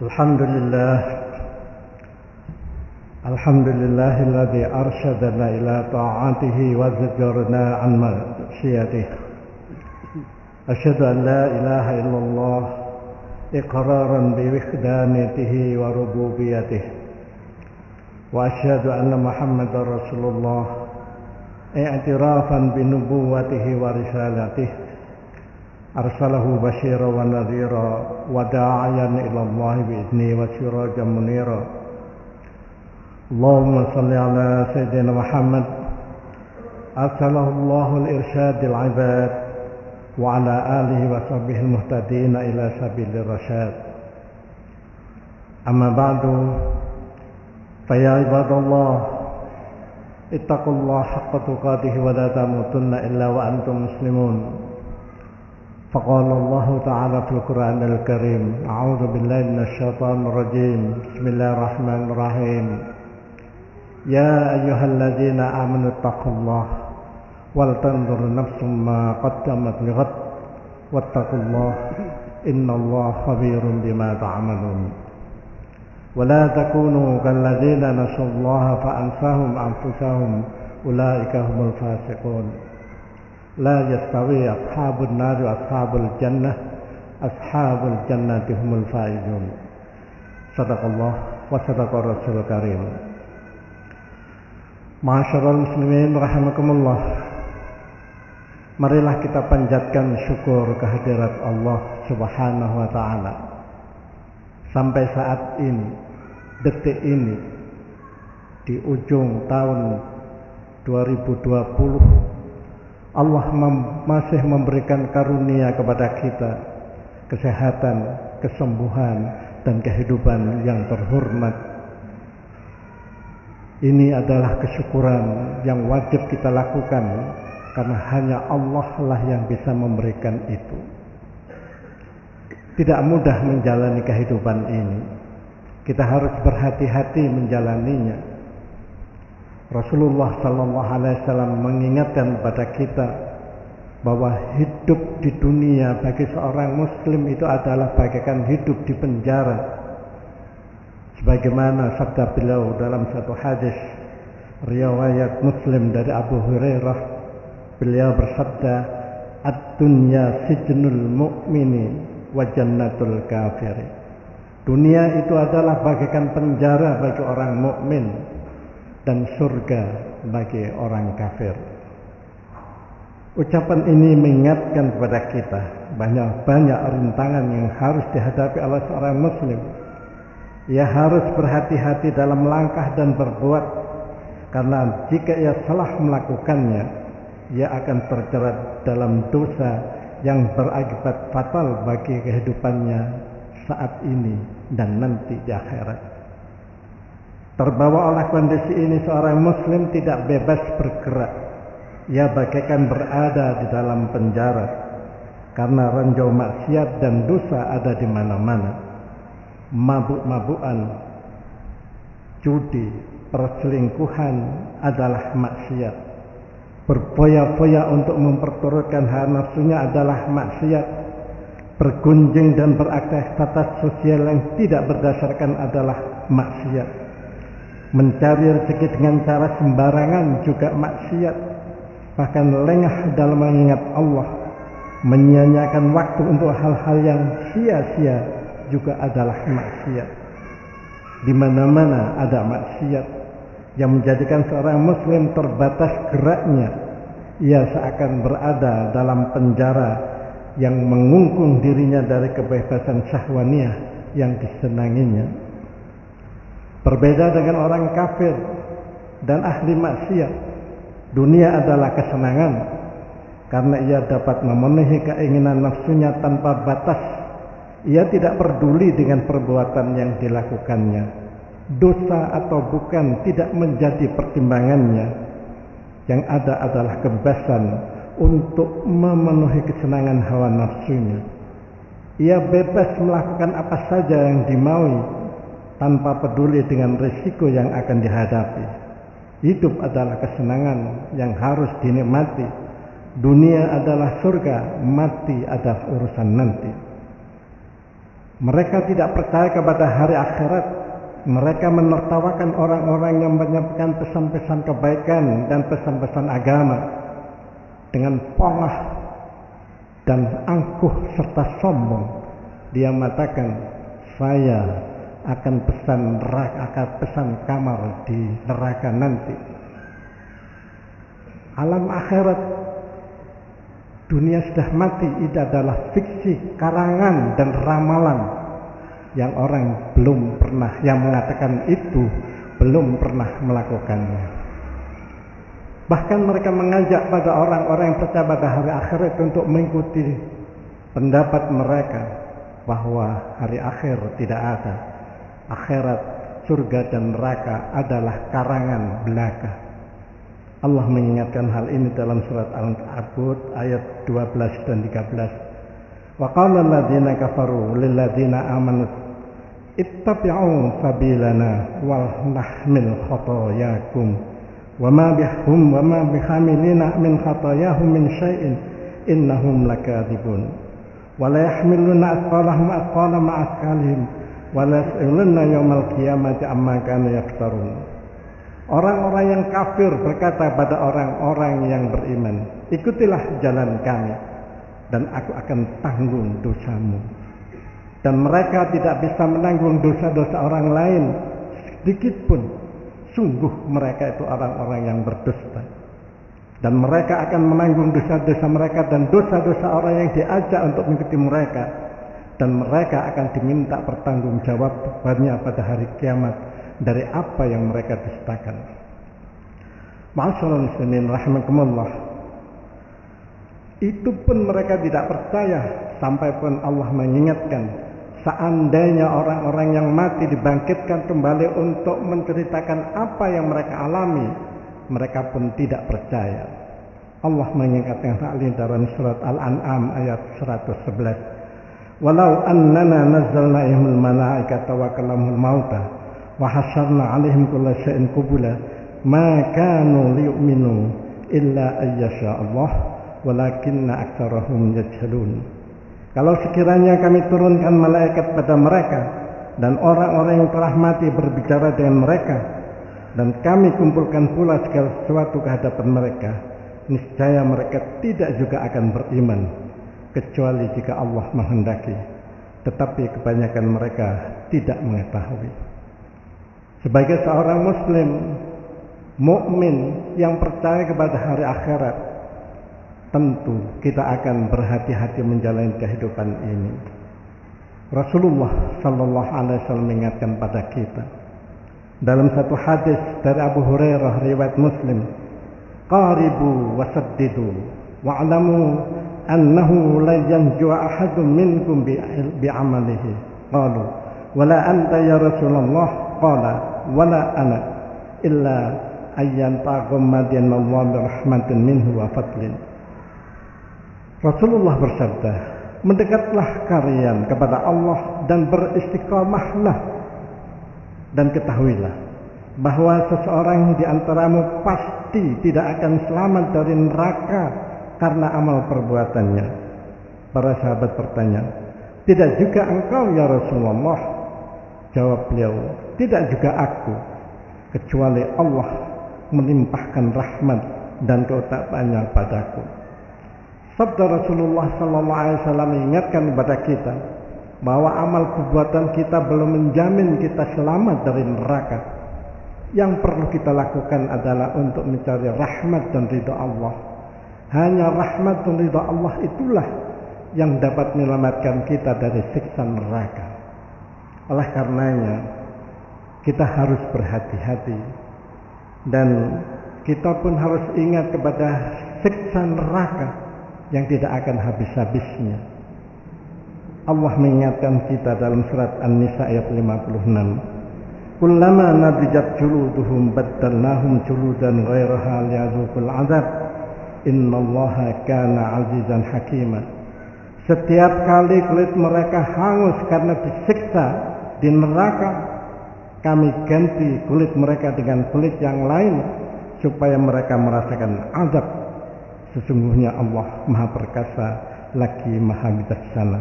الحمد لله الحمد لله الذي أرشدنا إلى طاعته وزجرنا عن معصيته. أشهد أن لا إله إلا الله إقرارا بوحدانيته وربوبيته، وأشهد أن محمدا رسول الله اعترافا بنبوته ورسالته. أرسله بشيرا ونذيرا وداعيا إلى الله بإذنه وسراجا منيرا. اللهم صل على سيدنا محمد أرسله الله لإرشاد العباد وعلى آله وصحبه المهتدين إلى سبيل الرشاد. أما بعد، فيا عباد الله اتقوا الله حق تقاته ولا تموتن إلا وأنتم مسلمون. فقال الله تعالى في القرآن الكريم: أعوذ بالله من الشيطان الرجيم، بسم الله الرحمن الرحيم. يا أيها الذين آمنوا اتقوا الله ولتنظر نفس ما قدمت لغد واتقوا الله إن الله خبير بما تعملون. ولا تكونوا كالذين نسوا الله فأنساهم أنفسهم أولئك هم الفاسقون. لا يستوي أصحاب النار وأصحاب الجنة، أصحاب الجنة هم الفائزون. صدق الله وصدق الرسول الكريم. Ma'asyiral muslimin rahimakumullah. Marilah kita panjatkan syukur kehadirat Allah Subhanahu wa taala. Sampai saat ini, detik ini, di ujung tahun 2020, Allah masih memberikan karunia kepada kita kesehatan, kesembuhan, dan kehidupan yang terhormat. Ini adalah kesyukuran yang wajib kita lakukan, karena hanya Allah lah yang bisa memberikan itu. Tidak mudah menjalani kehidupan ini. Kita harus berhati-hati menjalaninya. Rasulullah SAW mengingatkan kepada kita bahwa hidup di dunia bagi seorang muslim itu adalah bagaikan hidup di penjara. Sebagaimana sabda beliau dalam satu hadis riwayat Muslim dari Abu Hurairah, beliau bersabda, "Ad-dunya sijnul mu'mini wa jannatul kafir." Dunia itu adalah bagaikan penjara bagi orang mukmin dan surga bagi orang kafir. Ucapan ini mengingatkan kepada kita banyak rintangan yang harus dihadapi oleh seorang muslim. Ia harus berhati-hati dalam langkah dan berbuat, karena jika ia salah melakukannya, ia akan terjerat dalam dosa yang berakibat fatal bagi kehidupannya saat ini dan nanti di akhirat. Terbawa oleh kondisi ini, seorang muslim tidak bebas bergerak. Ia bagaikan berada di dalam penjara, karena ranjau maksiat dan dosa ada di mana-mana. Mabuk-mabukan, judi, perselingkuhan adalah maksiat. Berfoya-foya untuk memperturutkan hawa nafsunya adalah maksiat. Bergunjing dan beraktivitas sosial yang tidak berdasarkan adalah maksiat. Mencari rezeki dengan cara sembarangan juga maksiat. Bahkan lengah dalam mengingat Allah, menyia-nyiakan waktu untuk hal-hal yang sia-sia juga adalah maksiat. Di mana-mana ada maksiat yang menjadikan seorang muslim terbatas geraknya. Ia seakan berada dalam penjara yang mengungkung dirinya dari kebebasan syahwaniyah yang disenanginya. Berbeda dengan orang kafir dan ahli maksiat, dunia adalah kesenangan karena ia dapat memenuhi keinginan nafsunya tanpa batas. Ia tidak peduli dengan perbuatan yang dilakukannya. Dosa atau bukan tidak menjadi pertimbangannya. Yang ada adalah kebebasan untuk memenuhi kesenangan hawa nafsunya. Ia bebas melakukan apa saja yang dimaui tanpa peduli dengan risiko yang akan dihadapi. Hidup adalah kesenangan yang harus dinikmati. Dunia adalah surga, mati adalah urusan nanti. Mereka tidak percaya kepada hari akhirat. Mereka menertawakan orang-orang yang menyampaikan pesan-pesan kebaikan dan pesan-pesan agama dengan polah dan angkuh serta sombong. Dia mengatakan, saya akan pesan neraka, akan pesan kamar di neraka nanti. Alam akhirat, dunia sudah mati, itu adalah fiksi, karangan dan ramalan yang orang belum pernah, yang mengatakan itu belum pernah melakukannya. Bahkan mereka mengajak pada orang-orang yang percaya pada hari akhirat untuk mengikuti pendapat mereka bahwa hari akhir tidak ada. Akhirat, surga dan neraka adalah karangan belaka. Allah mengingatkan hal ini dalam surat Al-Ankabut ayat 12 dan 13. Wa qala alladziina kafaru lil ladziina aamanu ittabi'u sabilana wal nahmil khotoyakum wa ma bihamilina min khotoyahum min syai'in innahum lakadzibun wa la yahmiluna athqalahum athqala ma'asqalihim wa la yas'aluna yaumal qiyamati amma kanu yaftarun. Orang-orang yang kafir berkata pada orang-orang yang beriman, ikutilah jalan kami dan aku akan tanggung dosamu. Dan mereka tidak bisa menanggung dosa-dosa orang lain sedikit pun. Sungguh mereka itu orang-orang yang berdusta. Dan mereka akan menanggung dosa-dosa mereka dan dosa-dosa orang yang diajak untuk mengikuti mereka. Dan mereka akan diminta pertanggungjawabannya pada hari kiamat dari apa yang mereka dustakan. Ma'asyiral muslimin rahimakumullah. Itu pun mereka tidak percaya, sampai pun Allah mengingatkan, seandainya orang-orang yang mati dibangkitkan kembali untuk menceritakan apa yang mereka alami, mereka pun tidak percaya. Allah mengingatkan hal ini dalam surat Al-An'am ayat 111. Walau annana nazzalna ilaihimul malaikata wa kalamul mauta wa hasyarna 'alaihim kulla syai'in qubula ma kanu liyu'minu illa ayyasha Allah walakinna aktsarahum yajhalun. Kalau sekiranya kami turunkan malaikat pada mereka dan orang-orang yang telah mati berbicara dengan mereka dan kami kumpulkan pula segala sesuatu ke hadapan mereka, niscaya mereka tidak juga akan beriman kecuali jika Allah menghendaki, tetapi kebanyakan mereka tidak mengetahui. Sebagai seorang muslim mukmin yang percaya kepada hari akhirat, tentu kita akan berhati-hati menjalani kehidupan ini. Rasulullah sallallahu alaihi wasallam mengingatkan pada kita dalam satu hadis dari Abu Hurairah riwayat Muslim, qaribu wasaddidu wa'lamu annahu la yanju ahadun minkum bi'amalihi. Qalu wala anta ya Rasulullah? Qala wala ana illa ayyan taqammadin Allah bi rahmatin minhu wa fadlin. Rasulullah bersabda, mendekatlah kalian kepada Allah dan beristiqamahlah, dan ketahuilah bahwa seseorang di antaramu pasti tidak akan selamat dari neraka karena amal perbuatannya. Para sahabat bertanya, tidak juga engkau ya Rasulullah? Jawab beliau, tidak juga aku, kecuali Allah melimpahkan rahmat dan keutamaannya padaku. Sabda Rasulullah sallallahu alaihi wasallam mengingatkan kepada kita bahwa amal perbuatan kita belum menjamin kita selamat dari neraka. Yang perlu kita lakukan adalah untuk mencari rahmat dan ridha Allah. Hanya rahmat dan ridha Allah itulah yang dapat menyelamatkan kita dari siksa neraka. Oleh karenanya kita harus berhati-hati dan kita pun harus ingat kepada siksa neraka yang tidak akan habis-habisnya. Allah mengingatkan kita dalam surat An-Nisa ayat 56. Kullama nadijat juluduhum baddalnahum juludan ghairaha liyadzuqul azab. Innallaha kana azizan hakima. Setiap kali kulit mereka hangus karena disiksa di neraka, kami ganti kulit mereka dengan kulit yang lain supaya mereka merasakan azab. Sesungguhnya Allah Maha Perkasa lagi Maha Bijaksana.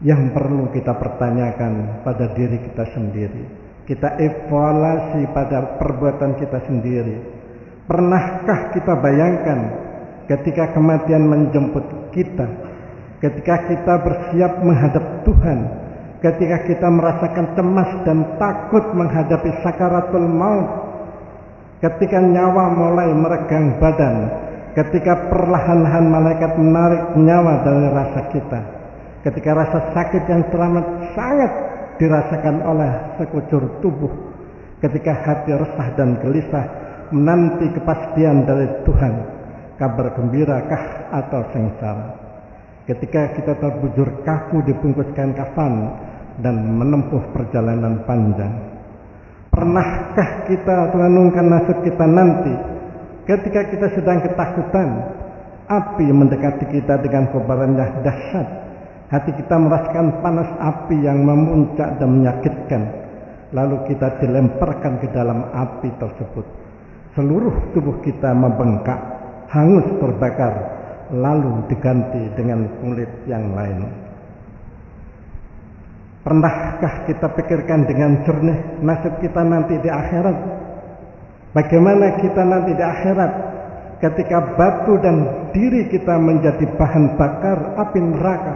yang perlu kita pertanyakan pada diri kita sendiri. Kita evaluasi pada perbuatan kita sendiri. Pernahkah kita bayangkan ketika kematian menjemput kita, ketika kita bersiap menghadap Tuhan, ketika kita merasakan cemas dan takut menghadapi sakaratul maut, ketika nyawa mulai meregang badan, ketika perlahan-lahan malaikat menarik nyawa dari rasa kita, ketika rasa sakit yang teramat sangat dirasakan oleh sekujur tubuh, ketika hati resah dan gelisah menanti kepastian dari Tuhan, kabar gembirakah atau sengsara, ketika kita terbujur kaku dibungkus kain kafan dan menempuh perjalanan panjang. Pernahkah kita merenungkan nasib kita nanti ketika kita sedang ketakutan, api mendekati kita dengan kobaran yang dahsyat, hati kita merasakan panas api yang memuncak dan menyakitkan, lalu kita dilemparkan ke dalam api tersebut. Seluruh tubuh kita membengkak, hangus terbakar, lalu diganti dengan kulit yang lain. Pernahkah kita pikirkan dengan jernih nasib kita nanti di akhirat? Bagaimana kita nanti di akhirat ketika batu dan diri kita menjadi bahan bakar api neraka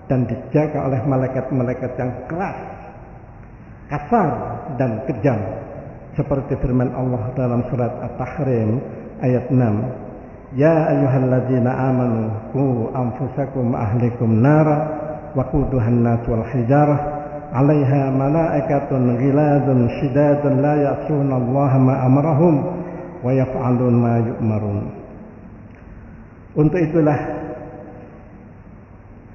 dan dijaga oleh malaikat-malaikat yang keras, kasar dan kejam, seperti firman Allah dalam surat At-Tahrim ayat 6. Ya ayyuhalladzina amanu qu anfusakum ahlikum nara waquduhan nas wal hijarah 'alaiha malaikatun ghiladun shidadun la ya'suna Allah ma amarahum wa yaf'alun ma yu'marun. Untuk itulah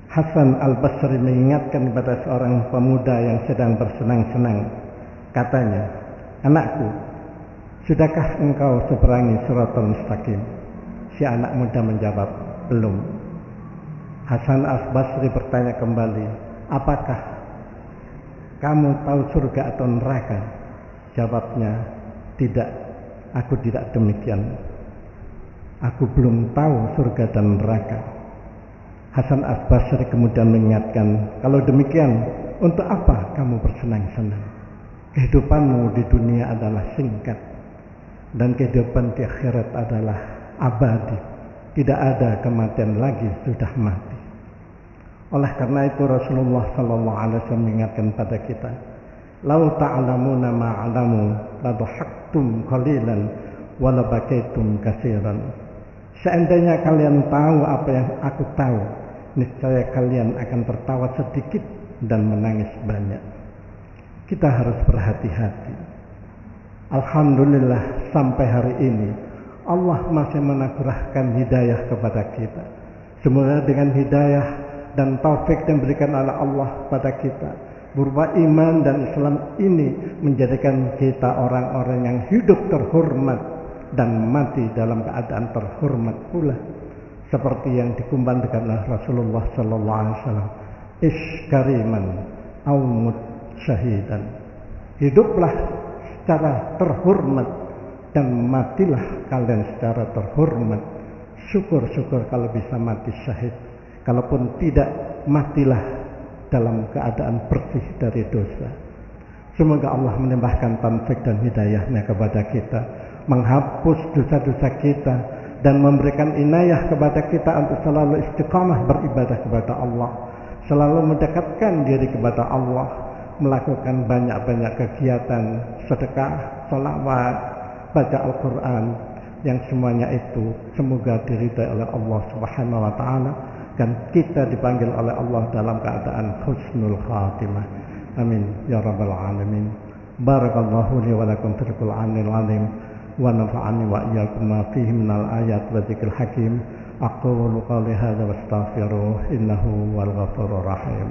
Hasan Al-Basri mengingatkan kepada seorang pemuda yang sedang bersenang-senang. Katanya, "Anakku, sudahkah engkau seberangi Shiratal Mustaqim?" Si anak muda menjawab, "Belum." Hasan Al-Basri bertanya kembali, "Apakah kamu tahu surga atau neraka?" Jawabnya, "Tidak, aku tidak demikian. Aku belum tahu surga dan neraka." Hasan Al-Basri kemudian mengingatkan, "Kalau demikian, untuk apa kamu bersenang-senang? Kehidupanmu di dunia adalah singkat, dan kehidupan di akhirat adalah abadi. Tidak ada kematian lagi, sudah mati." Oleh karena itu Rasulullah SAW mengingatkan pada kita, "Lau ta'lamuna ma'alamu ladhahaktum qalilan wa labakaitum katsiran." Seandainya kalian tahu apa yang aku tahu, niscaya kalian akan tertawa sedikit dan menangis banyak. Kita harus berhati-hati. Alhamdulillah sampai hari ini Allah masih menakurahkan hidayah kepada kita. Semoga dengan hidayah dan taufik yang diberikan oleh Allah pada kita berupa iman dan Islam ini menjadikan kita orang-orang yang hidup terhormat dan mati dalam keadaan terhormat pula, seperti yang dikumandangkan oleh Rasulullah sallallahu alaihi wasallam, "Ish kariman aw mut syahidan." Hiduplah secara terhormat dan matilah kalian secara terhormat. Syukur-syukur kalau bisa mati syahid. Kalaupun tidak, matilah dalam keadaan bersih dari dosa. Semoga Allah menambahkan taufik dan hidayahnya kepada kita, menghapus dosa-dosa kita, dan memberikan inayah kepada kita untuk selalu istiqamah beribadah kepada Allah, selalu mendekatkan diri kepada Allah, melakukan banyak-banyak kegiatan sedekah, sholawat, baca Al-Quran, yang semuanya itu semoga diridai oleh Allah Subhanahu wa Ta'ala, dan kita dipanggil oleh Allah dalam keadaan husnul khatimah. Amin ya rabbal alamin. Barakallahu li wa lakum fil Qur'anil azim wa nafa'ani wa iyyakum ma fihi minal ayat wa dzikril hakim. Aqulu qawli hadza wa astaghfiruh innahu wal ghafurur rahim.